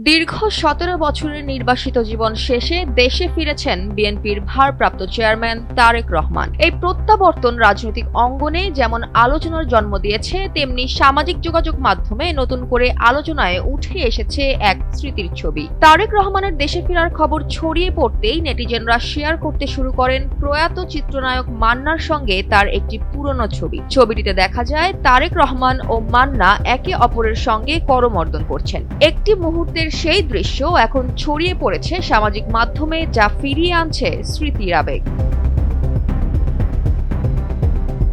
দীর্ঘ ১৭ বছরের নির্বাসিত জীবন শেষে দেশে ফিরেছেন বিএনপির ভারপ্রাপ্ত চেয়ারম্যান তারেক রহমান। এই প্রত্যাবর্তন রাজনৈতিক অঙ্গনে যেমন আলোচনার জন্ম দিয়েছে, তেমনি সামাজিক যোগাযোগ মাধ্যমে নতুন করে আলোচনায় উঠে এসেছে এক স্মৃতির ছবি। তারেক রহমানের দেশে ফেরার খবর ছড়িয়ে পড়তেই নেটিজেনরা শেয়ার করতে শুরু করেন প্রয়াত চিত্রনায়ক মান্নার সঙ্গে তার একটি পুরনো ছবি। ছবিটিতে দেখা যায় তারেক রহমান ও মান্না একে অপরের সঙ্গে করমর্দন করছেন। একটি মুহূর্তে সেই দৃশ্য এখন ছড়িয়ে পড়েছে সামাজিক মাধ্যমে, যা ফিরিয়ে আনছে স্মৃতির আবেগ।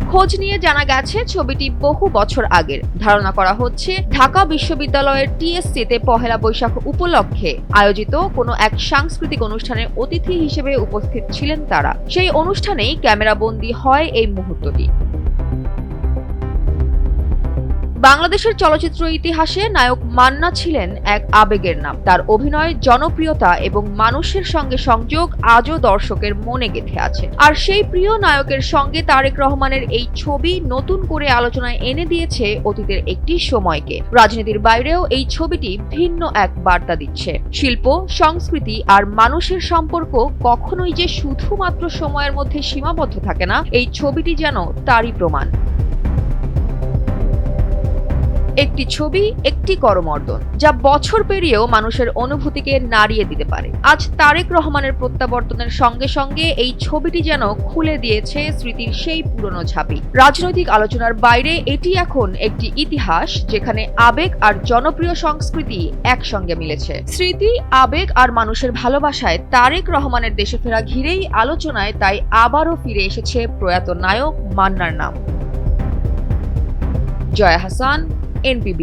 খোঁজ নিয়ে জানা গেছে ছবিটি বহু বছর আগের। ধারণা করা হচ্ছে ঢাকা বিশ্ববিদ্যালয়ের টিএসসিতে পহেলা বৈশাখ উপলক্ষে আয়োজিত কোনো এক সাংস্কৃতিক অনুষ্ঠানের অতিথি হিসেবে উপস্থিত ছিলেন তারা। সেই অনুষ্ঠানেই ক্যামেরাবন্দী হয় এই মুহূর্তটি। বাংলাদেশের চলচ্চিত্র ইতিহাসে নায়ক মান্না ছিলেন এক আবেগের নাম। তার অভিনয়, জনপ্রিয়তা এবং মানুষের সঙ্গে সংযোগ আজও দর্শকের মনে গেঁথে আছে। আর সেই প্রিয় নায়কের সঙ্গে তারেক রহমানের এই ছবি নতুন করে আলোচনায় এনে দিয়েছে অতীতের একটি সময়কে। রাজনীতির বাইরেও এই ছবিটি ভিন্ন এক বার্তা দিচ্ছে। শিল্প, সংস্কৃতি আর মানুষের সম্পর্ক কখনোই যে শুধুমাত্র সময়ের মধ্যে সীমাবদ্ধ থাকে না, এই ছবিটি যেন তারই প্রমাণ। একটি ছবি, একটি করমর্দন, যা বছর পেরিয়েও মানুষের অনুভূতিকে নাড়িয়ে দিতে পারে। আজ তারেক রহমানের প্রত্যাবর্তনের সঙ্গে সঙ্গে এই ছবিটি যেন খুলে দিয়েছে স্মৃতির সেই পুরনো ঝাঁপি। রাজনৈতিক আলোচনার বাইরে এটি এখন একটি ইতিহাস, যেখানে আবেগ আর জনপ্রিয় সংস্কৃতি একসঙ্গে মিলেছে। স্মৃতি, আবেগ আর মানুষের ভালোবাসায় তারেক রহমানের দেশে ফেরা ঘিরেই আলোচনায় তাই আবারও ফিরে এসেছে প্রয়াত নায়ক মান্নার নাম। জয়া হাসান, NPB।